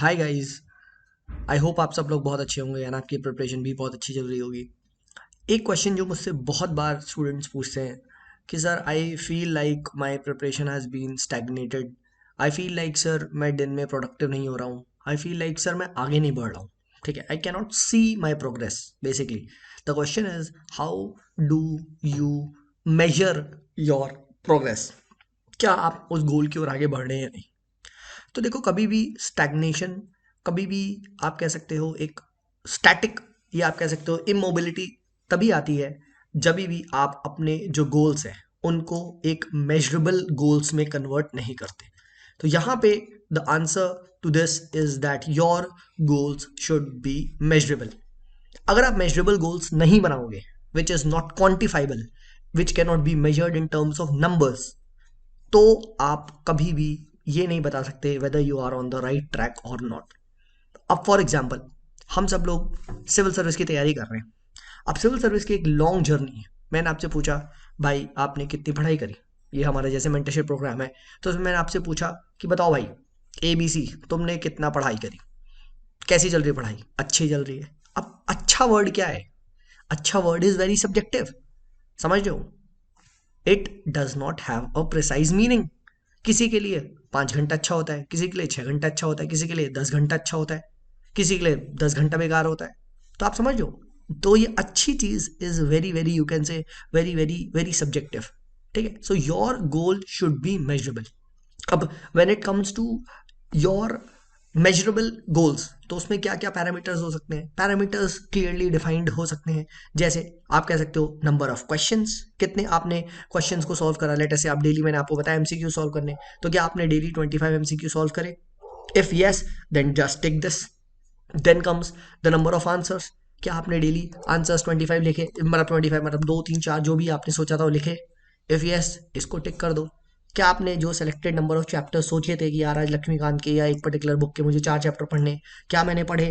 Hi guys. I hope आप सब लोग बहुत अच्छे होंगे एंड आपकी प्रिपरेशन भी बहुत अच्छी चल रही होगी। एक क्वेश्चन जो मुझसे बहुत बार स्टूडेंट्स पूछते हैं कि sir I feel like my preparation has been stagnated. I feel like sir मैं दिन में प्रोडक्टिव नहीं हो रहा हूँ। आई फील लाइक सर मैं आगे नहीं बढ़ रहा हूँ। ठीक है, I can not see my progress. Basically the question is how do you measure your progress. क्या आप उस गोल की ओर आगे बढ़ रहे हैं या नहीं। तो देखो, कभी भी स्टैग्नेशन, कभी भी आप कह सकते हो एक स्टैटिक, या आप कह सकते हो इमोबिलिटी तभी आती है जब भी आप अपने जो गोल्स हैं उनको एक मेजरेबल गोल्स में कन्वर्ट नहीं करते। तो यहाँ पे the answer to this is that your goals should be measurable. अगर आप मेजरेबल गोल्स नहीं बनाओगे, which is not quantifiable, which can not be measured in terms of numbers, तो आप कभी भी ये नहीं बता सकते whether you are on the right track और नॉट। अब फॉर एग्जाम्पल, हम सब लोग सिविल सर्विस की तैयारी कर रहे हैं। अब सिविल सर्विस की एक लॉन्ग जर्नी है। मैंने आपसे पूछा भाई आपने कितनी पढ़ाई करी, ये हमारे जैसे मेंटरशिप प्रोग्राम है, तो उसमें मैंने आपसे पूछा कि बताओ भाई ABC तुमने कितना पढ़ाई करी, कैसी चल रही है पढ़ाई, अच्छी चल रही है। अब अच्छा वर्ड क्या है? अच्छा वर्ड इज वेरी सब्जेक्टिव, समझ रहे हो। It does not have a precise meaning. किसी के लिए 5 घंटा अच्छा होता है, किसी के लिए 6 घंटा अच्छा होता है, किसी के लिए 10 घंटा अच्छा होता है, किसी के लिए 10 घंटा बेकार होता है। तो आप समझ लो, तो ये अच्छी चीज is very very, you can say very very very subjective. ठीक है, so your goal should be measurable. अब when it comes to your measurable goals, तो उसमें क्या क्या पैरामीटर्स हो सकते हैं? पैरामीटर्स क्लियरली डिफाइंड हो सकते हैं। जैसे आप कह सकते हो नंबर ऑफ क्वेश्चंस, कितने आपने क्वेश्चंस को सॉल्व करा। लेट से आप डेली, मैंने आपको बताया MCQ सॉल्व करने, तो क्या आपने डेली 25 MCQ सॉल्व करे? If yes, then just tick this. Then comes the number of answers. क्या आपने डेली आंसर्स 25 लिखे, मतलब 25 मतलब 2 3 4 जो भी आपने सोचा था वो लिखे? इफ यस, इसको टिक कर दो। क्या आपने जो सेलेक्टेड नंबर ऑफ चैप्टर्स सोचे थे कि यार आज लक्ष्मीकांत के या एक पर्टिकुलर बुक के मुझे 4 चैप्टर पढ़ने, क्या मैंने पढ़े?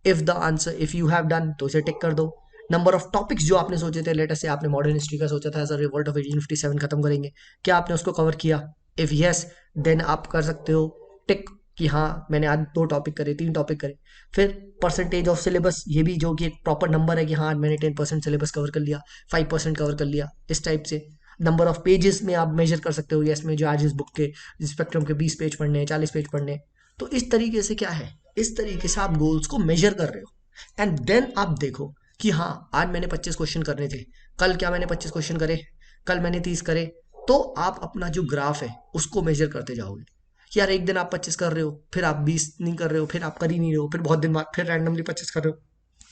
If the answer, if you have done, तो इसे टिक कर दो। नंबर ऑफ टॉपिक्स जो आपने सोचे थे, लेटर से आपने मॉडर्न हिस्ट्री का सोचा था सर रिवोल्ट ऑफ 1857 खत्म करेंगे, क्या आपने उसको कवर किया? इफ यस, देन आप कर सकते हो टिक कि हाँ मैंने आज 2 टॉपिक करे, 3 टॉपिक करे। फिर परसेंटेज ऑफ सिलेबस, ये भी जो कि एक प्रॉपर नंबर है कि हाँ मैंने 10% सिलेबस कवर कर लिया, 5% कवर कर लिया, इस टाइप से। नंबर ऑफ पेजेस में आप मेजर कर सकते हो, यस में जो आज इस बुक के स्पेक्ट्रम के 20 पेज पढ़ने हैं, 40 पेज पढ़ने हैं। तो इस तरीके से क्या है, इस तरीके से आप गोल्स को मेजर कर रहे हो। एंड देन आप देखो कि हाँ आज मैंने 25 क्वेश्चन करने थे, कल क्या मैंने 25 क्वेश्चन करे, कल मैंने 30 करे। तो आप अपना जो ग्राफ है उसको मेजर करते जाओगे कि यार एक दिन आप 25 कर रहे हो, फिर आप 20 नहीं कर रहे हो, फिर आप कर ही नहीं रहे हो, फिर बहुत दिन बाद फिर रैंडमली 25 कर रहे हो।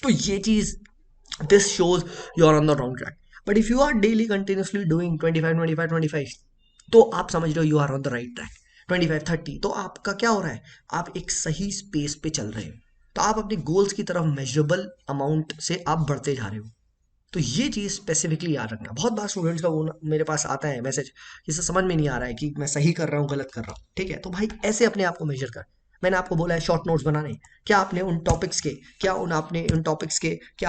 तो ये चीज, this shows you are on the wrong track. But if you are daily continuously doing 25 25 25, तो आप समझ रहे हो you are on the right track. 25 30, तो आपका क्या हो रहा है, आप एक सही स्पेस पे चल रहे हो। तो आप अपने गोल्स की तरफ मेजरेबल अमाउंट से आप बढ़ते जा रहे हो। तो ये चीज़ स्पेसिफिकली याद रखना। बहुत बार स्टूडेंट्स का वो मेरे पास आता है मैसेज, जिसे समझ में नहीं आ रहा है कि मैं सही कर रहा हूँ गलत कर रहा हूँ। ठीक है, तो भाई ऐसे अपने आप को मेजर कर। मैंने आपको बोला है शॉर्ट नोट्स बनाने, क्या आपने उन टॉपिक्स के, क्या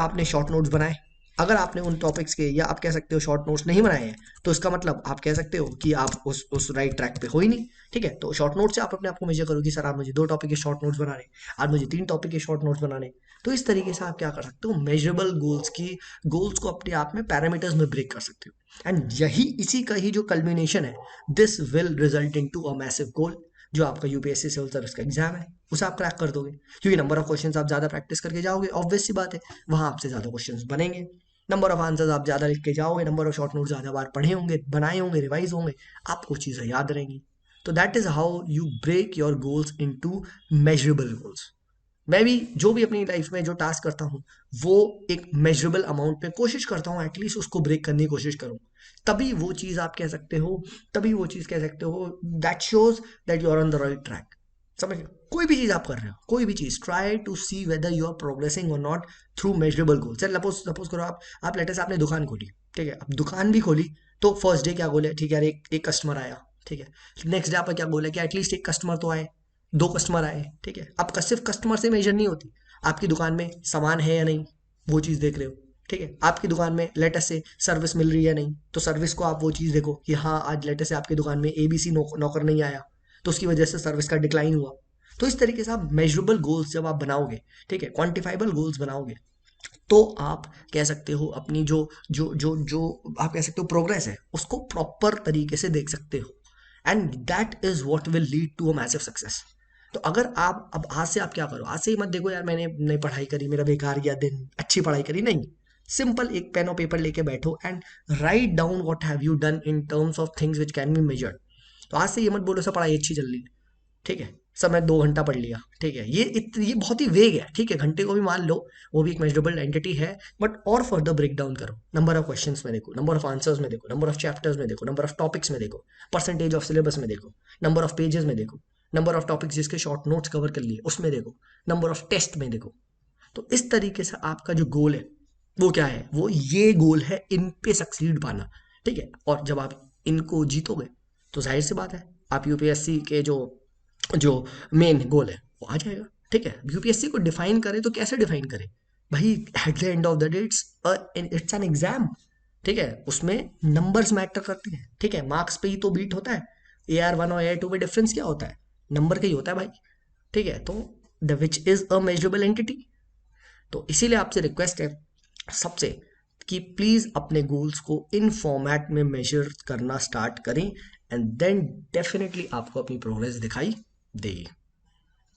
आपने शॉर्ट नोट्स बनाए? अगर आपने उन टॉपिक्स के, या आप कह सकते हो शॉर्ट नोट्स नहीं बनाए हैं, तो इसका मतलब आप कह सकते हो कि आप उस राइट ट्रैक पे हो ही नहीं। ठीक है, तो शॉर्ट नोट से आप अपने आप को मेजर करो कि सर आप मुझे 2 टॉपिक के शॉर्ट नोट्स बनाने, आज मुझे 3 टॉपिक के शॉर्ट नोट्स बनाने। तो इस तरीके से आप क्या कर सकते हो, मेजरेबल गोल्स की, गोल्स को अपने आप में पैरामीटर्स में ब्रेक कर सकते हो। एंड यही, इसी का ही जो कल्मिनेशन है, this will result in to a massive goal. जो आपका UPSC सिविल सर्विस का एग्जाम है उसे आप क्रैक कर दोगे, क्योंकि नंबर ऑफ क्वेश्चंस आप ज्यादा प्रैक्टिस करके जाओगे, ऑब्वियस सी बात है, वहां आपसे ज्यादा क्वेश्चंस बनेंगे। नंबर ऑफ आंसर्स आप ज्यादा लिख के जाओगे, नंबर ऑफ शॉर्ट नोट ज्यादा बार पढ़े होंगे, बनाए होंगे, रिवाइज होंगे, आपको चीजें याद रहेंगी। तो that is how you break your goals into measurable goals. मैं भी जो भी अपनी लाइफ में जो टास्क करता हूँ, वो एक मेजरेबल अमाउंट पे कोशिश करता हूँ, एटलीस्ट उसको ब्रेक करने की कोशिश करूँ। तभी वो चीज़ आप कह सकते हो, तभी वो चीज़ कह सकते हो that shows that you are on the right track. समझ लो, कोई भी चीज़ आप कर रहे हो, कोई भी चीज़, try to see whether you are progressing और not through measurable goal. Sir suppose suppose करो आप लेटर से आपने दुकान खोली। ठीक है, अब दुकान भी खोली, तो फर्स्ट डे क्या गोल है? ठीक है यार, एक कस्टमर आया। ठीक है, नेक्स्ट डे आपका क्या गोल है कि एटलीस्ट एक कस्टमर तो आए, 2 कस्टमर आए। ठीक है, अब सिर्फ कस्टमर से मेजर नहीं होती, आपकी दुकान में सामान है या नहीं, वो चीज़ देख रहे हो। ठीक है, आपकी दुकान में लेटेस्ट से सर्विस मिल रही है नहीं, तो सर्विस को आप वो चीज़ देखो कि हाँ आज लेटेस्ट से आपकी दुकान में ABC नौकर नहीं आया, तो उसकी वजह से सर्विस का डिक्लाइन हुआ। तो इस तरीके से आप मेजरेबल गोल्स जब आप बनाओगे, ठीक है, क्वांटिफाइबल गोल्स बनाओगे, तो आप कह सकते हो अपनी जो जो जो जो आप कह सकते हो प्रोग्रेस है उसको प्रॉपर तरीके से देख सकते हो, and that is what will lead to a massive success. तो अगर आप अब आज से आप क्या करो, आज से ही मत देखो यार मैंने नहीं पढ़ाई करी, मेरा बेकार गया दिन, अच्छी पढ़ाई करी नहीं। सिंपल एक पेन और पेपर लेके बैठो and write down what have you done in terms of things which can be measured. तो आज से ये मत बोलो सर पढ़ाई अच्छी चल रही है, ठीक है, सब मैं 2 घंटा पढ़ लिया, ठीक है, ये बहुत ही वेग है, ठीक है, घंटे को भी मान लो, वो भी एक मेजरेबल एंटिटी है, बट और फर्दर ब्रेक डाउन करो, नंबर ऑफ क्वेश्चंस में देखो, नंबर ऑफ आंसर्स में देखो, नंबर ऑफ चैप्टर्स में देखो, नंबर ऑफ टॉपिक्स में देखो, परसेंटेज ऑफ सिलेबस में देखो, नंबर ऑफ पेजेस में देखो, नंबर ऑफ टॉपिक्स जिसके शॉर्ट नोट्स कवर कर लिए उसमें देखो, नंबर ऑफ टेस्ट में देखो। तो इस तरीके से आपका जो गोल है वो क्या है, वो ये गोल है इन पे सक्सीड पाना, ठीक है, और जब आप इनको जीतोगे तो जाहिर सी बात है आप यूपीएससी के जो जो मेन गोल है वो आ जाएगा, ठीक है। यूपीएससी को डिफाइन करें तो कैसे डिफाइन करें भाई, at the end of the day it's an exam, ठीक है, उसमें नंबर्स मैटर करते हैं, ठीक है, मार्क्स पे ही तो बीट होता है, AR1 और AR2 में डिफरेंस क्या होता है, नंबर का ही होता है भाई, ठीक है। तो the which is a measurable entity. तो इसीलिए आपसे रिक्वेस्ट है सबसे कि प्लीज अपने गोल्स को इन फॉर्मेट में मेजर करना स्टार्ट करें, एंड देन डेफिनेटली आपको अपनी प्रोग्रेस दिखाई देगी।